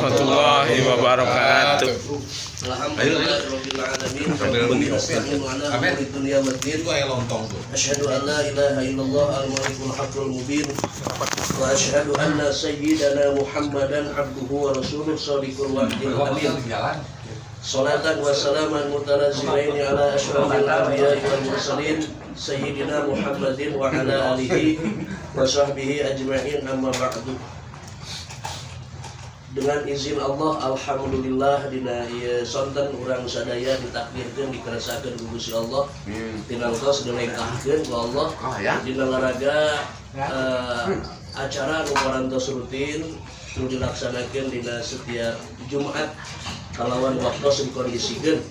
warahmatullahi wabarakatuh. Alhamdulillahirabbil alamin. Asyhadu an la ilaha illallah al-malikul haqqul mubin wa asyhadu anna sayyidana Muhammadan abduhu wa rasuluh shadiqul wa'dil amin. Salatan wa salaman mutalazimaini ala asyrafil anbiya'i wal mursalin sayyidina Muhammadin wa ala alihi wa sahbihi ajma'in, amma ba'du. Dengan izin Allah, alhamdulillah dina ieu sonten urang sadaya ditakdirkeun dikeresakeun ku Gusti Allah. Tinangtos dilengkahkeun ku Allah dina laraga acara nu parantos rutin nu dilaksanakeun dina setiap Jumat kalawan waktu dikondisikeun.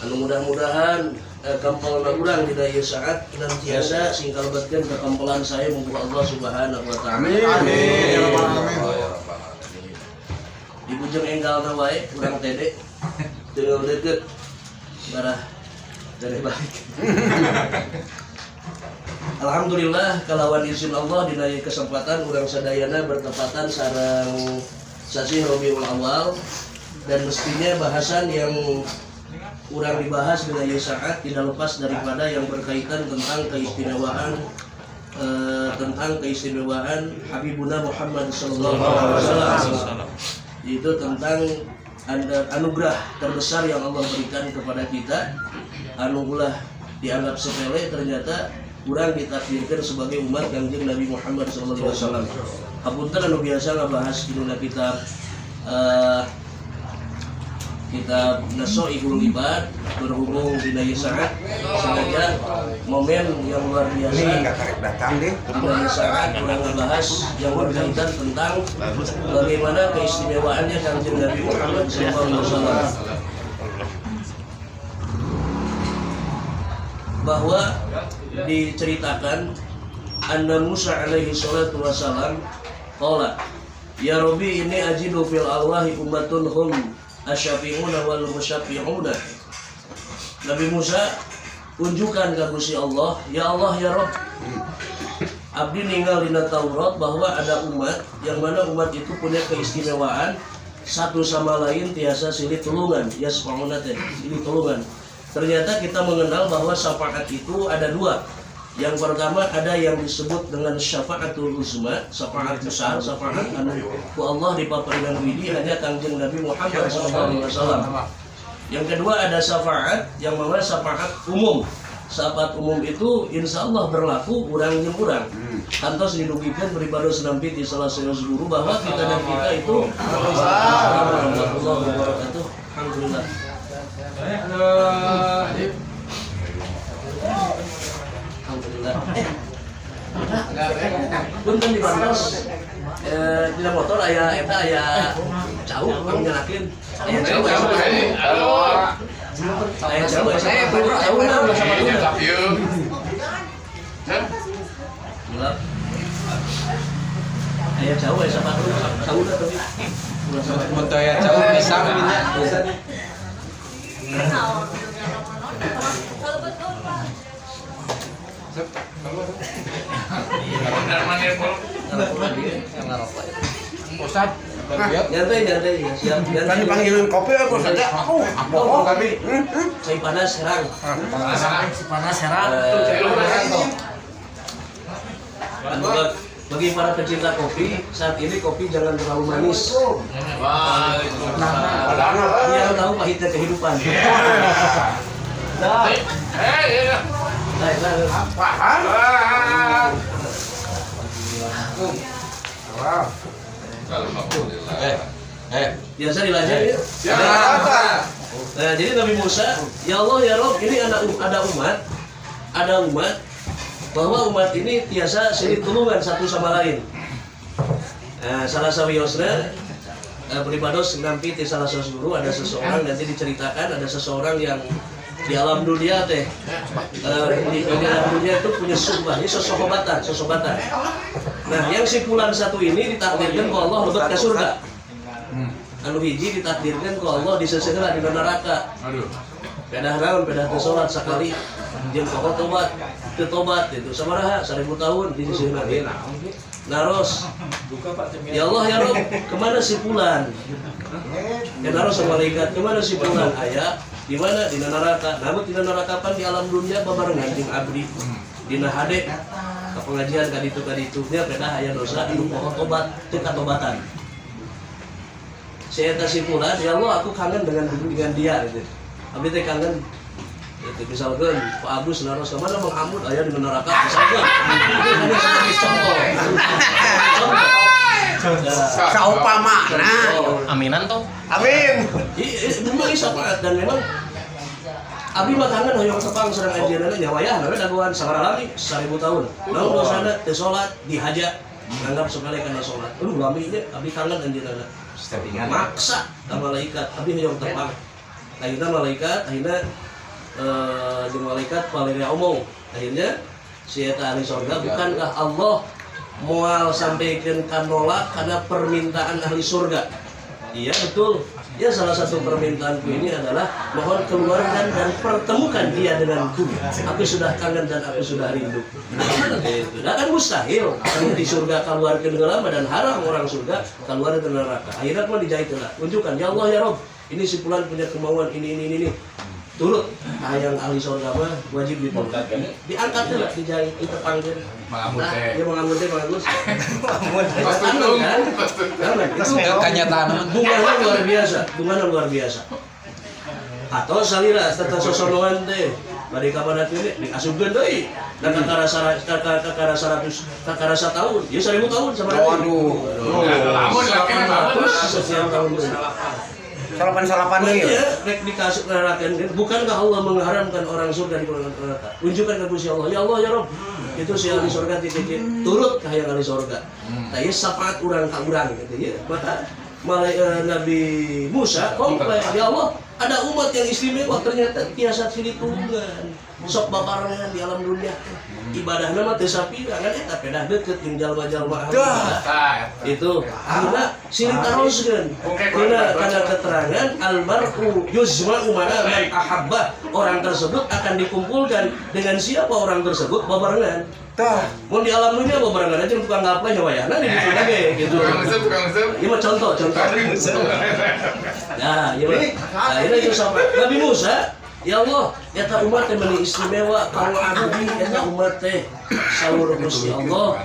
Anu mudah-mudahan kampelna urang dina ieu saat dan biasa sing kalebetkeun kakampelan saya muga Allah Subhanahu wa taala. Amin. Di bujung enggalna wae urang tede teu deukeut barah dari balik. Alhamdulillah kalawan izin Allah dina ieu kesempatan urang sadayana bertepatan sareng sasi Rabiul Awal, dan mestinya bahasan yang urang dibahas dina ieu saat tidak lepas daripada yang berkaitan tentang keistimewaan Habibuna Muhammad sallallahu alaihi wasallam. Itu tentang anugerah terbesar yang Allah berikan kepada kita, anu ulah dianggap sepele, ternyata urang ditakdirkan sebagai umat Kangjeng Nabi Muhammad sallallahu alaihi wasallam. Hapunten anu biasa ngabahas dina kitab Nasoihul Ibad berhubung dina ieu saat sengaja momen yang luar biasa dina saat urang ngabahas yang berkaitan tentang bagaimana keistimewaannya Kangjeng Nabi Muhammad sallallahu alaihi wasallam, bahwa diceritakan anna Musa alaihi salatu wasalam qala ya Rabbi ini ajidu fil arwahi ummatun hum asyafi'una wal musyafi'una. Nabi Musa unjukkan ke Gusti Allah, ya Allah ya Rabb, abdi ninggal dina Taurat bahwa ada umat yang mana umat itu punya keistimewaan satu sama lain tiasa silih tulungan, yasfa'una teh silih tulungan. Ternyata kita mengenal bahwa syafaat itu ada dua. Yang pertama ada yang disebut dengan syafaatul uzma, syafaat besar, syafaat anu ku Allah dipaparingan widi hanya Kangjeng Nabi Muhammad sallallahu alaihi wasallam. Yang kedua ada syafaat yang mana syafaat umum. Syafaat umum itu insya Allah berlaku urang jeung urang. Kantos didugikeun beribados nampi di salah seus guru bahwa kita dan kita itu warahmatullahi wabarakatuh. Alhamdulillah. Alhamdulillah. Punten dibantos dina motor aya eta aya jauh panggelakeun. Aya jauh saya jauh na ulah sama dulu. Aya jauh aya sama dulu. Jauh na tapi. Ulah sama motor aya jauh bisa bisa. Ustaz, nyantai siap. kan dipanggilin kopi aku saja. Aku kami. Saya panas serang. Panas serang. Bagi para pecinta kopi, saat ini kopi jangan terlalu manis. Wah, Dia tahu pahitnya kehidupan. Biasa dilanjut ya. Nah, jadi Nabi Musa, ya Allah ya Rabb, ini ada umat bahwa umat ini tiasa silih tulungan satu sama lain. Nah, salah sawiosna beribados nampi ti salah seorang guru, ada seseorang nanti diceritakan ada seseorang yang di alam dunia teh di alam dunia itu punya sumpah, ini sosobatan. Nah, yang sipulan satu ini ditakdirkan ku Allah lebet ke surga. Anu hiji ditakdirkan ku Allah diseseukeun di neraka. Pedah naon, pedah teu salat sakali jeung pokok tobat, teu tobat itu sabaraha 1000 tahun di sisi nabi. naros ya Allah ya Rob kemana si Fulan ya naros sama malaikat kemana si Fulan ayah di mana di neraka namun di neraka pan di alam dunia babarengan jeung abdi dina hade ke pengajian kaditu nya pernah aya dosa ieu pohon tobat teu katobatan saya si Fulan ya Allah aku kangen dengan dia gitu abdi teh kangen itu misalkan Pak Agus naros kemana Bang Amud ayah di neraka misalkan itu kan contoh Saupamana. Aminan toh. Amin. Memang isapat dan memang abdi mah kangen hoyong tepang sareng anjeunna nyawayah nawe dagoan sabaralami 1000 tahun. Naon dosana teu salat dihaja nganggap sepele kana salat. Lami nya abdi kangen anjeunna. Maksa ka malaikat abdi hoyong tepang. Akhirnya malaikat jeung malaikat paling omong. Akhirnya si eta ahli surga bukankah Allah moal sampaikan kanolak karena permintaan ahli surga. Iya betul. Ya salah satu permintaanku ini adalah mohon keluarkan dan pertemukan dia denganku. Aku sudah kangen dan aku sudah rindu. Itu. Dan kan mustahil kalau di surga keluarkan lama dan haram orang surga keluar dari neraka. Akhirnya mah dijahit lah. Tunjukkan ya Allah ya Rob. Ini si Fulan punya kemauan ini. Turut yang ahli surga mah wajib ditolak diangkat lah dijahit itu panggil dia mengambil bagus itu Kenyataan bunganya luar biasa atau salira serta sosonoan teh bari kapan ini diasupkeun deui dan kakara 100 tahun ya 1000 tahun sama Waduh. lamun sekian tahun Salapan deui. ya rek dikasih neraka bukankah Allah mengharamkan orang surga di neraka unjukkan ke Gusti Allah ya Allah ya Rob itu si ahli surga titik turut ka hayang ahli surga tah ieu syafaat urang ka urang gitu ya maka Nabi Musa komplain ya Allah ada umat yang istimewa ternyata tiasa silitunggan sok babarengan di alam dunia ibadahna mah teu sapira kan eta pedah deukeut jeung jalma-jalma itu karena silih taroskeun karena keterangan almar'u yuzma'u ma'a man ahabba orang tersebut akan dikumpulkan dengan siapa orang tersebut babarengan mun di alam dunia babarengan aja tukang ngaplay wayahna di ditu ge gitu ieu mah contoh nah ieu mah itu sama Nabi Musa ya Allah, eta umat teh meuni istimewa kalau abdi eta umat teh saur Gusti Allah,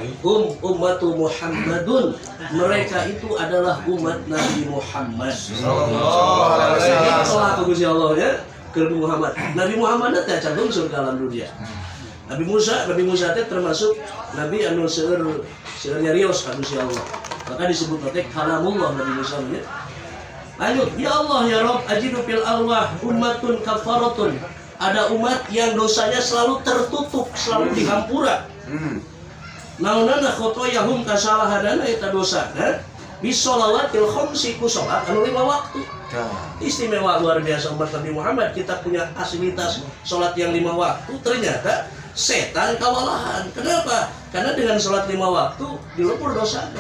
ummatu Muhammadun. Mereka itu adalah umat Nabi Muhammad. Sallallahu alaihi wasallam. Gusti Allah ya, ke Muhammad. Nabi Muhammad teh canggung surga alam dunia. Nabi Musa teh termasuk nabi anu seueur nyarios ka Gusti Allah. Maka disebut teh kalamullah Nabi Musa nya. Lanjut, ya Allah ya Rob, ajidu fil arwah ummatun kafaratun. Ada umat yang dosanya selalu tertutup, selalu dihampura. Naunana khotoyahum kasalahanana eta dosana bisolawatil khamsi ku salat anu 5 waktu. Istimewa luar biasa umat Nabi Muhammad, kita punya fasilitas salat yang 5 waktu, ternyata setan kawalahan. Kenapa? Karena dengan salat 5 waktu dilupur dosana.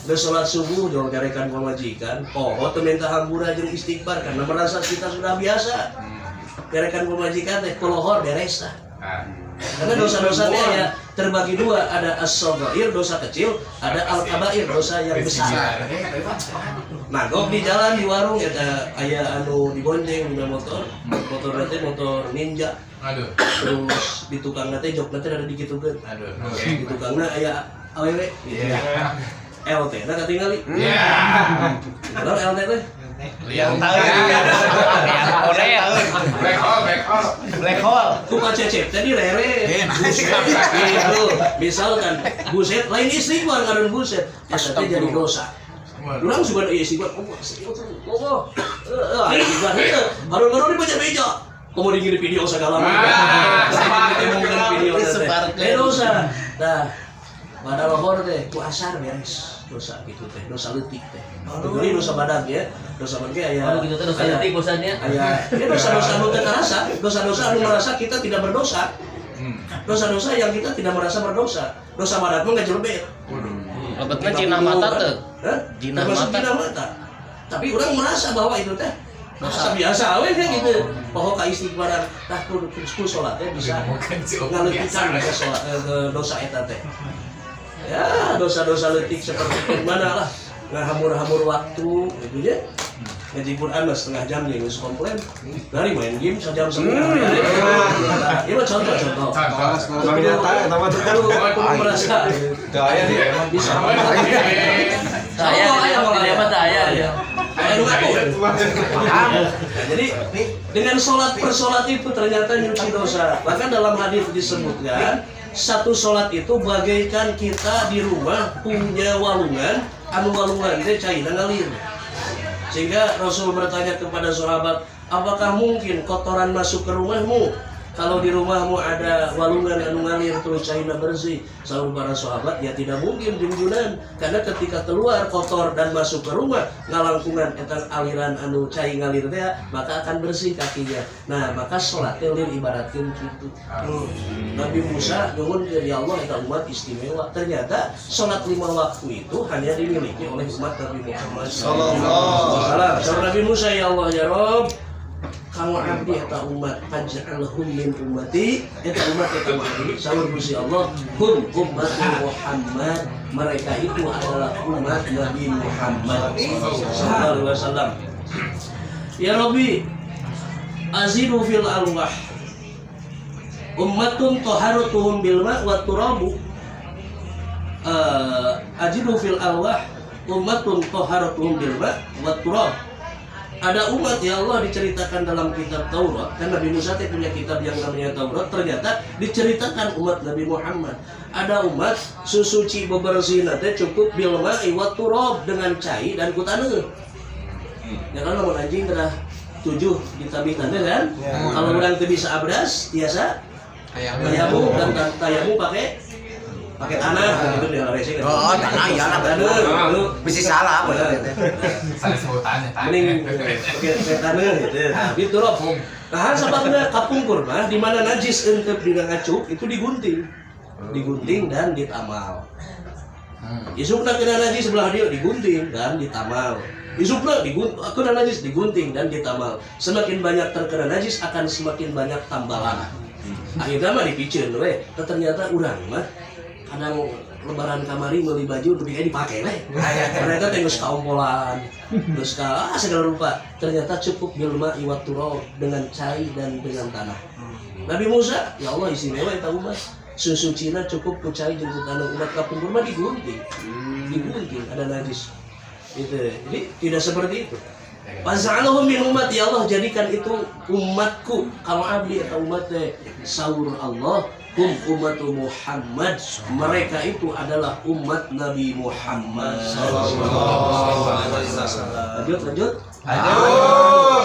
Udah sholat subuh jangan carikan pemajikan teu minta hampura jeung istighfar karena merasa kita sudah biasa carikan pemajikan teh kulohor beres tah karena dosa-dosa teh ya terbagi dua ada as-shaghair dosa kecil ada al-kabair dosa yang besar nagok di jalan di warung ya aya anu dibonceng dina motor teh motor ninja terus di tukang teh jok teh ada dikitukeun di tukangna aya awewe LT, nah ketinggali. Iya. Kalau LT teh? Yang tahu. Black hole. Bukan cecep, tadi rere. Buset. Itu, misalkan buset, lain istighfar ngaran buset, eta jadi dosa. Urang sugan istighfar, istighfar heuh. Baru dibaca-baca. Kemudian ngirim video segala macam. Sampai video teh. Dosa. Nah, pada lohor teh ku asar beres dosa gitu teh dosa leutik teh jadi dosa badan ya dosa badan aya gitu teh dosa leutik bosanya aya ya dosa-dosa anu teu karasa dosa-dosa anu merasa kita tidak berdosa dosa-dosa yang kita tidak merasa berdosa dosa badan mah ngajelebet Lebetna cina mata teu cina mata tapi orang merasa bahwa itu teh dosa biasa we gitu pokok ka istighfaran tah ku salat teh bisa ngaleutikan dosa eta teh ya dosa-dosa letik seperti mana lah ngahamur-hamur waktu gitu ya. Ngaji Quran mah setengah jam ya geus komplain. Dari main game sejam setengah. Ieu mah contoh. Tapi nyata eta mah Aku merasa daya dia emang bisa. Saya tidak apa saya ya. Jadi dengan sholat itu ternyata nyuci dosa. Bahkan dalam hadis disebutkan satu sholat itu bagaikan kita di rumah punya walungan, anu walungan itu cair ngalir. Sehingga Rasul bertanya kepada sahabat, apakah mungkin kotoran masuk ke rumahmu? Kalau di rumahmu ada walungan anu ngalir terus cairna bersih, sahur para sahabat, ya tidak mungkin junjunan, karena ketika keluar kotor dan masuk ke rumah ngalangkungan eta aliran anu cai ngalir teh, maka akan bersih kakinya. Nah, maka salat teh ibaratkeun kitu. Nabi Musa nyuwun dari Allah eta umat istimewa. Ternyata salat 5 waktu itu hanya dimiliki oleh umat Nabi Muhammad sallallahu alaihi wasallam. Sahabat Nabi Musa, ya Allah ya Rabb, kamu abdi eta umat faj'alhum min ummati, eta umat eta abdi sahur Gusti Allah, hum umat Muhammad, mereka itu adalah umat Nabi Muhammad sallallahu alaihi wasallam. Ya Rabbi, azidu fil alwah ummatun taharatuhum bil ma' wa turabu. Azidu fil alwah ummatun taharatuhum bil ma' wa turab. Ada umat ya Allah diceritakan dalam kitab Taurat, kan Nabi Musa punya kitab yang namanya Taurat, ternyata diceritakan umat Nabi Muhammad. Ada umat susuci bebersih nanti cukup bil ma'i wa turab, dengan cai dan kutaneuh. Ya kan lamun anjing dah 7 ditabitannya kan. Kalau orang teu bisa abdas biasa tayamum dan tayamum pakai tanah gitu dia rese kan. Oh, tanah ya lah bener. Bisa salah bener teh. Saya sebutannya Mending pakai tanah gitu. Gitu Rob. Nah, sababna kapungkur mah di mana najis euteup dina ngacuk itu digunting. Digunting dan ditamal. Isupna kena najis sebelah dia digunting dan ditamal. Isupna kena najis digunting dan ditamal. Semakin banyak terkena najis akan semakin banyak tambalan. Akhirnya mah dipicieun we. Ternyata urang mah kadang lebaran kamari beli baju lebih dipakai leh. Mereka tenggus kaumpolan, terus segala rupa. Ternyata cukup bilma iwat turau dengan cai dan dengan tanah. Nabi Musa, ya Allah istimewa itu umat. Susu Cina cukup ku cai jeung ku tanah. Umat kapung mah digunting, ada najis. Itu. Jadi tidak seperti itu. Faz'alhum min umat, ya Allah jadikan itu umatku. Kalau abdi atau umatnya sahur Allah, hum ummatu Muhammad, mereka itu adalah umat Nabi Muhammad sallallahu alaihi wasallam. Lanjut.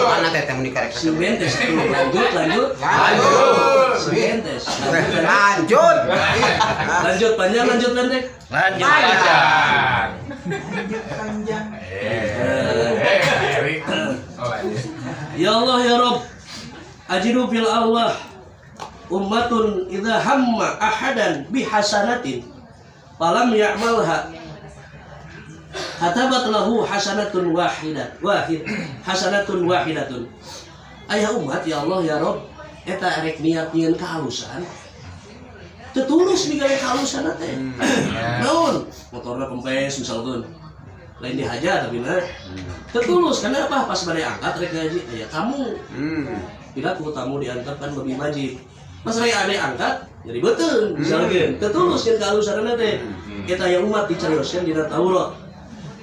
Mana teh mun dikoreksi. Simentes itu lanjut. Simentes. Lanjut panjang, lanjut pendek. Lanjut aja. Ya Allah ya Rabb, ajidu fil Allah ummatun idza hamma ahadan bihasanatin falam ya'malha katabat lahu hasanatun wahidatun. Aya umat ya Allah ya Rabb eta rek niat nyeun kahalusan teu tulus migawe kahalusan teh. Naon? Motorna kempes misalkeun. Lain dihajar tapi mah teu tulus. Kenapa? Pas bade angkat rek ngaji aya tamu. Bila ku tamu diangkat kan lebih wajib. Pas raya ade angkat jadi beuteung misalkeun teu tulus jeung kahalusanna teh. Eta yang umat dicarioskeun dina Taurat.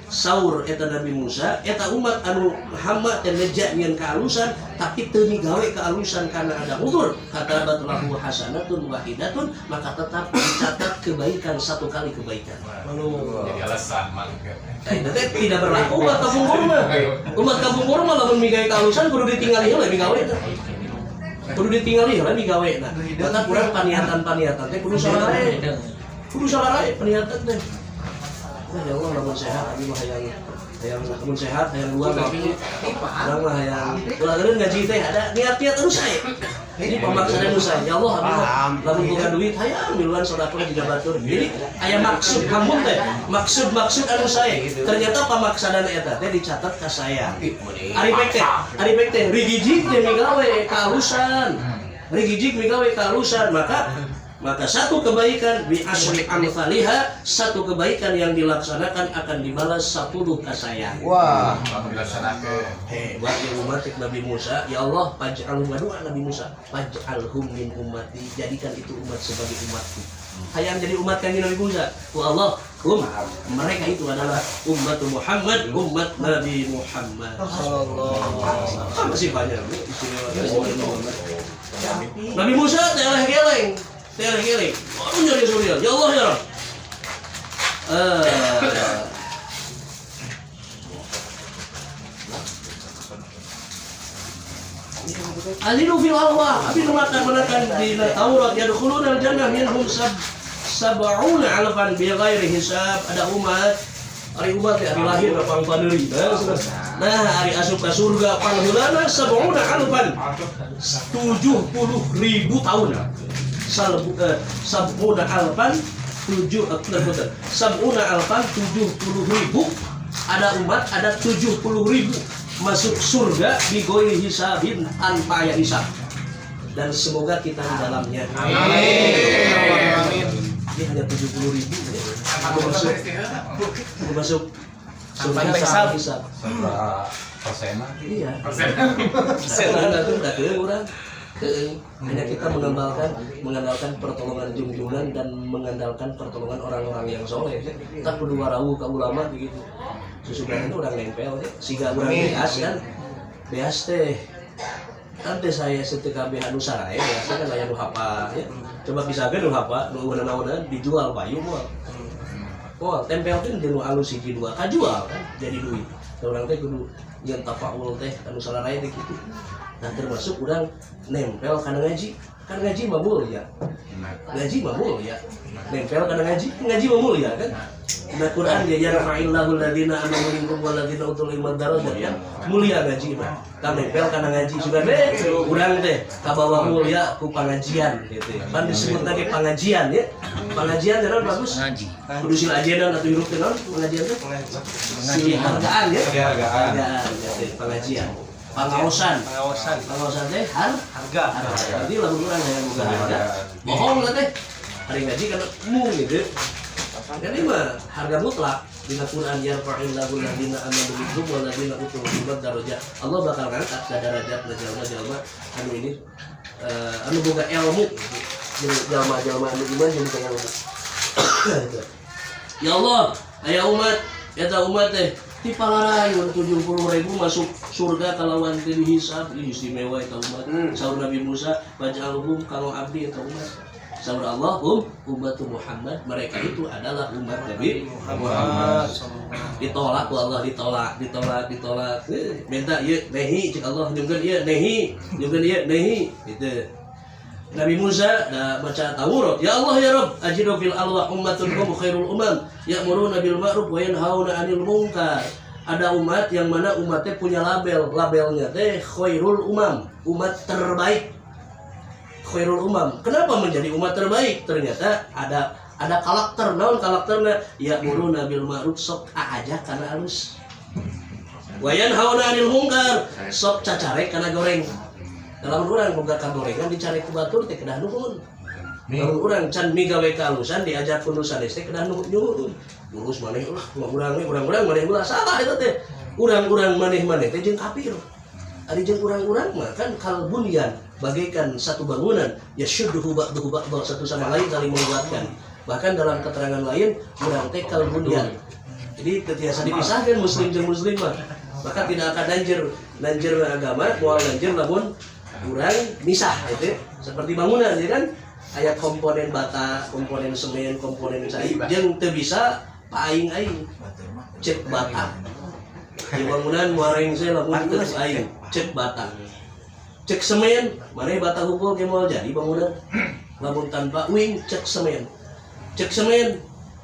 Saur eta Nabi Musa, eta umat anu hamba teh neja nyeun kahalusan tapi teu migawe kahalusan karena ada udzur. Katabat lahu hasanatun wahidatun, maka tetap dicatat kebaikan satu kali kebaikan. Jadi alasan malah. Tidak berlaku umat kapungkur mah. Umat kapungkur mah lamun migawe kahalusan kudu ditinggali heula migawe teh. Kudu ditinggali heula migawe na. Maka kurang paniatan teh kudu salarae. Kudu salarae paniatan teh. Ya Allah lamun sehat abi mah hayang lamun sehat hayang luar waktu. Urang mah hayang ulah ngaji teh ada niat-niat anu sae. Ini pemaksaan anu sae. Ya Allah abi mah lamun boga duit hayang miluan sedekah juga batur. Jadi aya maksud kamu teh. Maksud anu sae. Ternyata pamaksaan eta teh dicatat ka saya. Ari pek teh rigijig teh migawe kahalusan. Rigijig migawe kahalusan, maka Maka satu kebaikan bi asyri amsalihha, satu kebaikan yang dilaksanakan akan dibalas 10 kasaya. Wah. Kalau dilaksanakan. Hebat yang umat Nabi Musa, ya Allah, faj'alhum doa Nabi Musa, faj'alhum min ummati, jadikan itu umat sebagai umatku. Hayang jadi umat kanjeng Nabi Musa. Wa Allah, mereka itu adalah umat Muhammad, umat Nabi Muhammad. Masih banyak istimewa Nabi Musa teh geleng. Baru nyari surya. Ya Allah ya Rabb. Azilu fil alwah. Abi menakan di Taurat yadkhuluna al-jannah minhum sab'una alfan bi ghairi hisab. Ada umat hari umat ya lahir lapang padeuri. Nah, hari asup ka surga panghulana sab'una alfan 70.000 tahun. Sab'una alfan 70.000 ada umat ada 70.000 masuk surga di ghairi hisabin tanpa ada hisab. Dan semoga kita di dalamnya. Amin. Ini hanya 70.000 masuk surga tanpa hisab. Persenan. Iya. Persenan. Hanya kita mengandalkan pertolongan junjungan dan mengandalkan pertolongan orang-orang yang soleh. Kita kudu warawu ke ulama begitu. Sesudah itu orang nempel, siga orang beas kan, beas teh. Nanti saya setika behan usara ya, biasa kan aya nu hapa ya. Coba bisa ge nu hapa, nu naon-naonan dijual payu moal. Oh, tempel teh jeung nu alus hiji dua kajual kan jadi duit. Orang teh kudu nyen tafaul teh anu salarae teh kitu. Nah termasuk orang nempel karena ngaji, kan ngaji mah mulia, ngaji mah mulia, nempel karena ngaji mah mulia kan. Nah Quran dia yarfa'illahu alladziina aamanu minkum walladziina utul ilma darajat kan, mulia ngaji mah. Kan nempel karena ngaji sudah deh, urang teh kabawa mulia ku pangajian gitu. Kan disebut lagi pengajian ya, pengajian jalan bagus. Ngaji. Kudu sila ajenan atau hirup teh naon pengajian teh? Si hargaan ya, hargaan ya pengajian. Pengawasan teh harga. Jadi lagu orang yang bukan harga. Bohong lah teh. Hari ngaji kan gitu. Jadi mah harga mutlak di Al-Qur'an yarfa'illahu alladziina aamanu minkum walladziina utul ilma darajat. Allah bakal ngangkat ke derajat jalma-jalma anu ini anu boga ilmu. Jadi jalma-jalma anu iman jadi kayak ilmu. Ya Allah, aya umat, eta umat teh ti palarayu 70.000 masuk surga kalawan teu dihisab. Istimewa eta umat. Saur Nabi Musa faj'alhum kalau abdi eta umat. Saur Allah umat Muhammad, mereka itu adalah umat Nabi Muhammad. Ditolak ku Allah, ditolak. Minta ieu nehi cik Allah nyungkeun ieu nehi, nyungkeun ieu nehi gitu. Nabi Musa dah baca Taurat, ya Allah ya Rabb, ajidu fil alwah ummatun hum khairul umam, ya'muruna bil ma'ruf wa yanhauna 'anil munkar. Ada umat yang mana umatnya punya labelnya teh khairul umam, umat terbaik. Khairul umam. Kenapa menjadi umat terbaik? Ternyata ada karakter, naon karakterna? Ya'muruna bil ma'ruf, sok aja kana alus. Wa yanhauna 'anil munkar, sok cacarek kana goreng. Dalam orang boga kagorengan dicari ku batur teh kedah nuhun. Dalam orang can migawe kalusan diajak kunusan teh kedah nuhun. Lurus maneh ulah urang maneh ulah salah eta teh. Urang-urang maneh teh jeung kafir. Ari jeung urang-urang mah kan kal bunyan bagaikan satu bangunan ya syudduhu ba'duhu ba'd satu sama lain saling menguatkan. Bahkan dalam keterangan lain urang teh kal bunyan. Jadi ketika dipisahkan muslim jeung muslim mah maka tidak akan lanjir agama moal lanjir lamun kurang misah itu seperti bangunan ya kan ayat komponen bata, komponen semen, komponen cai jeung teu bisa paing aing cek bata di bangunan muareng saya lamun teu aing cek bata cek semen mare bata hukul ge moal jadi bangunan lamun tanpa wing cek semen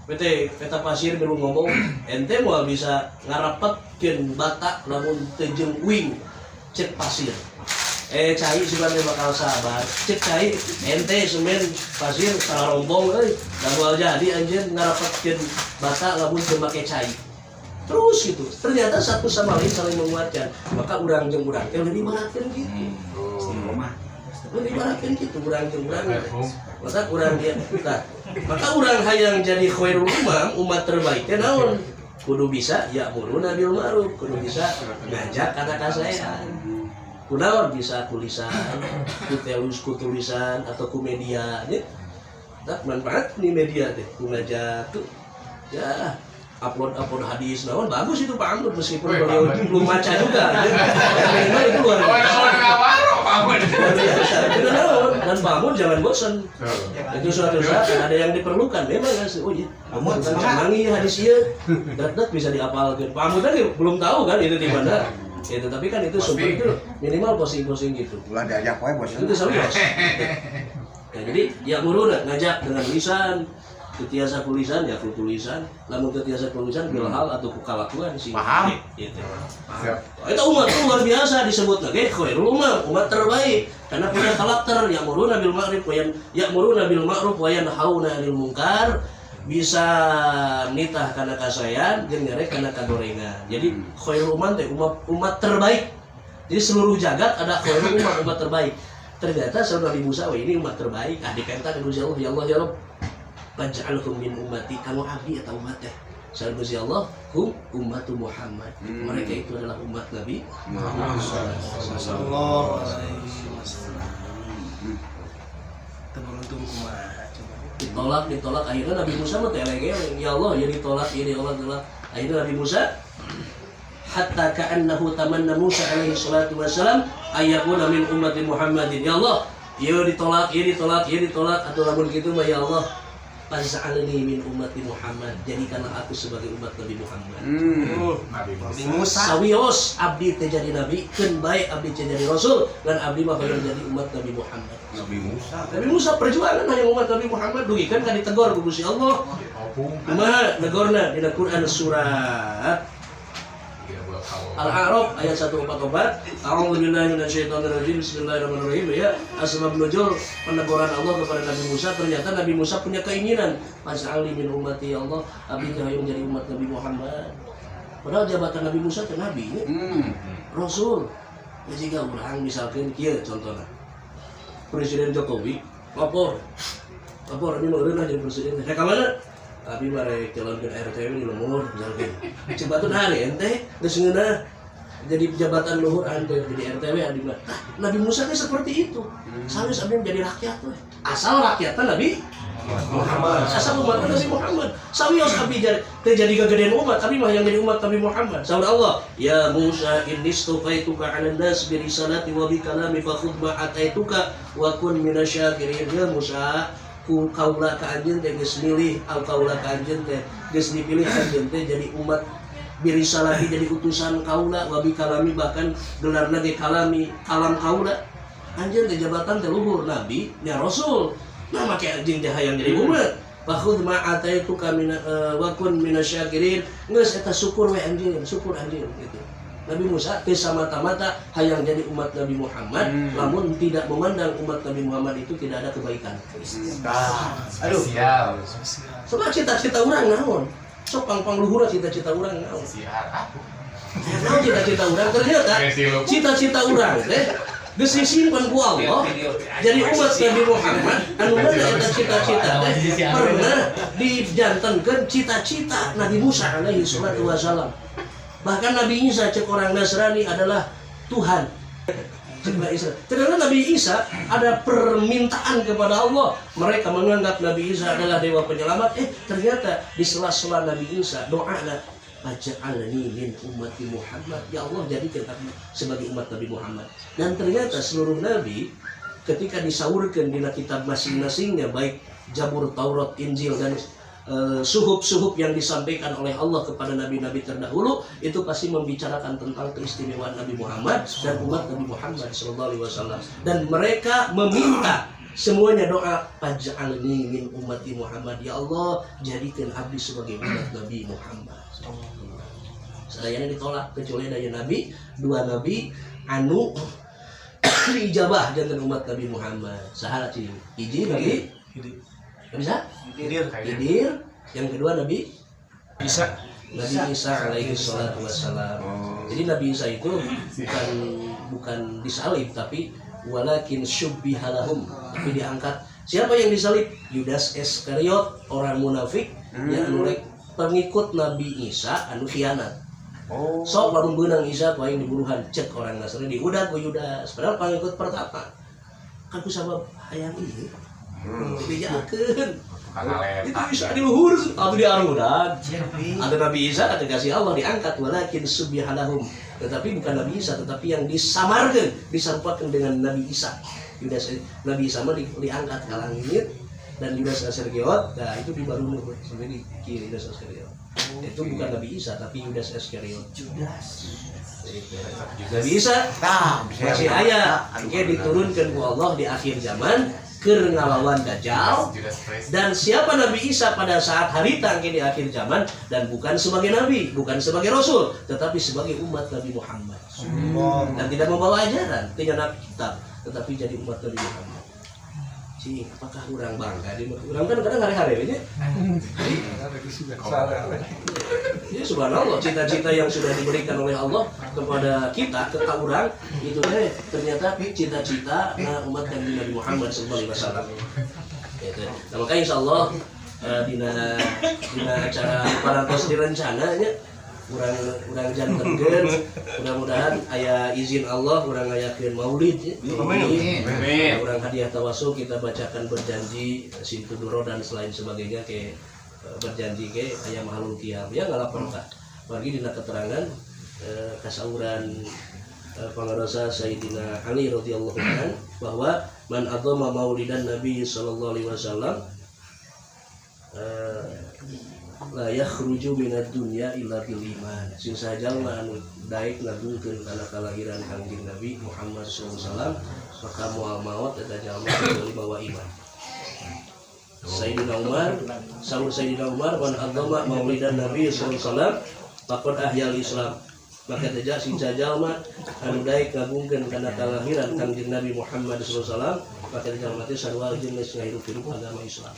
peta pasir belum ngomong ente moal bisa ngarapetkeun bata lamun teu jeung wing cek pasir cai sebenarnya bakal sabar cek cai ente semen pasir salah rombong da moal jadi anjeun ngarapetkeun bata lamun teu make cai terus gitu ternyata satu sama lain saling menguatkan maka urang jeung urang teh lebih dimanatkeun gitu ibaratkan gitu urang jeung urang. Maka urang dia maka urang hayang jadi khairul umam, umat terbaik teh naon? Kudu bisa ya'muruna bil ma'ruf, kudu bisa ngajak kana kasaean. Kunaon bisa tulisan, ku tulisan atau ku media nya. Tak manfaat nih media teh, ku ngajak tuh. Ya, upload hadis naon bagus itu Pak Amrud meskipun beliau itu belum baca juga. Minimal itu luar biasa. Dan Pak Amrud jangan bosan. Itu suatu saat ada yang diperlukan memang kan. Oh iya, mangi hadis ieu. Dat bisa dihafalkeun. Pak Amrud tadi belum tahu kan itu di mana. Itu tapi kan itu sumber itu minimal posting gitu. Ulah diajak wae bos. Itu serius. Ya, jadi ya muruna ngajak dengan lisan. Ketiasa tulisan ya tulisan, lamun ketiasa tulisan bil hal atau kukalakuan sih. Paham. Gitu. Itu umat itu luar biasa disebut lagi khairul umam, umat terbaik karena punya karakter ya'muruna bil ma'ruf wa yanhauna 'anil munkar, bisa nitah kana kasayan jeung nyarek kana kagorengan. Jadi khairul umam teh umat terbaik. Jadi seluruh jagat ada khairul umam, umat terbaik. Ternyata saudara Nabi Musa ini umat terbaik. Dikata dengan Gusti Allah, ya Allah ya Rabb, faj'alhum min ummati, kamu abdi atau umat teh. Saudara Gusti Allah, hum ummatu Muhammad. Mereka itu adalah umat Nabi Muhammad sallallahu alaihi wasallam. Terberuntung kumaha. Ditolak akhirnya Nabi Musa mah teh eleng-eleng. Ya Allah, ya ditolak, ya ditolak. Akhirnya Nabi Musa hatta ka'annahu tamanna Musa alaihi salatu wassalam ayyakuna min ummati Muhammadin. Ya Allah, ya ditolak. Atau lamun kitu mah ya Allah, faz'alni min ummati Muhammad, jadikanlah aku sebagai umat Nabi Muhammad. Nabi Musa sawios abdi teh jadi nabi, keun bae abdi teh jadi rasul, dan abdi mah hayang jadi umat Nabi Muhammad. Nabi Musa perjuangan hayang umat Nabi Muhammad, dugikeun ka ditegor ku Gusti Allah. Kumaha negorna dina Quran surat Al-A'raf ayat 144. A'udzubillahi minasyaitonirrajim. Bismillahirrahmanirrahim. Ya, asbab nuzul peneguran Allah kepada Nabi Musa, ternyata Nabi Musa punya keinginan, fas'alni min ummati ya Allah, abdi hayang jadi umat Nabi Muhammad. Padahal jabatan Nabi Musa teh nabi nya. Rasul. Ya jika urang misalkan kieu contohna. Presiden Jokowi lapor abi mah eureun jadi presiden. Ka mana? Abi mare calonkeun RTW di Lumur misalkan. Jabatan hari ente geus ngeunah jadi jabatan luhur ante jadi RTW adi mah. Nabi Musa teh seperti itu. Sanes abi menjadi rakyat we. Asal rakyatna Nabi Muhammad. Asal umat Nabi Muhammad. Sawios abi jadi gagedean umat, abi mah yang jadi umat Nabi Muhammad. Saur Allah, ya Musa inni istafaituka 'alan nas bi risalati wa bi kalami fa khudh ma ataituka wa kun minasyakirin. Ya Musa, kaula ka anjeun teh geus milih, kaula ka anjeun teh geus dipilih anjeun teh jadi umat birisalati, jadi utusan kaula, wabi kalami, bahkan gelarna ge kalami, kalam kaula. Anjeun teh jabatan teh luhur nabi nya rasul. Nah make anjeun teh hayang jadi umat. Fakhudh ma ataituka min wa kun minasyakirin. Geus eta syukur we anjeun, syukur anjeun gitu. Nabi Musa teh samata-mata hayang jadi umat Nabi Muhammad, namun tidak memandang umat Nabi Muhammad itu tidak ada kebaikan. Aduh, sial. Sebab cita-cita urang naon? Sok pang luhur cita-cita urang naon? Naon cita-cita urang ternyata cita-cita urang teh geus disimpen ku Allah. Jadi umat Nabi Muhammad anu eta cita-cita teh pernah dijantenkeun cita-cita Nabi Musa alaihi salatu wasalam. Bahkan Nabi Isa cek orang Nasrani adalah Tuhan. Ternyata Nabi Isa ada permintaan kepada Allah. Mereka menganggap Nabi Isa adalah dewa penyelamat. Ternyata di sela-sela Nabi Isa doanya, faj'alni min ummati Muhammad. Ya Allah, jadikan aku sebagai umat Nabi Muhammad. Dan ternyata seluruh nabi ketika disaurkan di kitab masing-masingnya, baik Zabur, Taurat, Injil, dan suhuf-suhuf yang disampaikan oleh Allah kepada nabi-nabi terdahulu, itu pasti membicarakan tentang keistimewaan Nabi Muhammad dan umat Nabi Muhammad SAW. Dan mereka meminta semuanya doa, faj'alni min ummati Muhammad. Ya Allah, jadikan abdi sebagai umat Nabi Muhammad. Sadayana ditolak kecuali daya nabi, dua nabi anu diijabah jangan umat Nabi Muhammad. Sahala cing hiji nabi bisa? Khidir. Yang kedua Nabi Isa. Nabi Isa alaihi salatu wassalam. Jadi Nabi Isa itu bukan disalib, tapi walakin syubbiha lahum, tapi diangkat. Siapa yang disalib? Yudas Iskariot, orang munafik yang anu pengikut Nabi Isa anu khianat. Sok lamun beunang Isa ku aing dibunuhan, cek orang Nasrani diudat ku Yudas, padahal pengikut pertama. Kan ku sabab hayang ieu. Dijakeun. Itu Isa diluhur atau diarudan. Ada Nabi Isa kata kasih Allah diangkat walakin syubbiha lahum. Tetapi bukan Nabi Isa, tetapi yang disamarkan, disampaikan dengan Nabi Isa. Yudas Nabi Isa mah diangkat ke langit dan Yudas Iskariot, nah itu di baru sampai di kiri Yudas Iskariot. Itu bukan Nabi Isa tapi Yudas Iskariot. Nabi Isa masih aya, dia diturunkan ku Allah di akhir zaman keur ngalawan Dajjal. Dan siapa Nabi Isa pada saat hari tangki di akhir zaman, dan bukan sebagai nabi, bukan sebagai rasul, tetapi sebagai umat Nabi Muhammad. Dan tidak membawa ajaran, tidak kitab, tetapi jadi umat Nabi Muhammad. Cing, apakah orang bangga? Orang kan kadang hari-hari aja. Ya subhanallah, cita-cita yang sudah diberikan oleh Allah kepada kita, ke orang itu ternyata cita-cita umat Nabi Muhammad SAW. Nah, maka insya Allah dina acara parantos direncananya urang jantenkeun, mudah-mudahan aya izin Allah urang ngayakeun maulid ya. Amin. Urang hadiah tawasul kita bacakan berjanji Sintu Duro dan selain sebagainya ke berjanji ke aya mahalul qiyam ya ngalapor tah. Bagi dina keterangan kasauran pangarosa Sayyidina Ali radhiyallahu anhu bahwa man adzama maulidan Nabi sallallahu alaihi wasallam la yakhruju minad dunya illa bil iman. Sing sajalma anu daek ngagungkeun kana kalahiran Kangjeng Nabi Muhammad sallallahu alaihi wasallam maka moal maut eta jalma kudu bawa iman. Sayyidina Umar, Sayyidina Umar man adzama maulidan Nabi sallallahu alaihi wasallam faqad ahyal Islam. Maka teja sing sajalma anu daek ngagungkeun kana kalahiran Kangjeng Nabi Muhammad sallallahu alaihi wasallam maka jalma teh sarua jeung geus ngahirup agama Islam.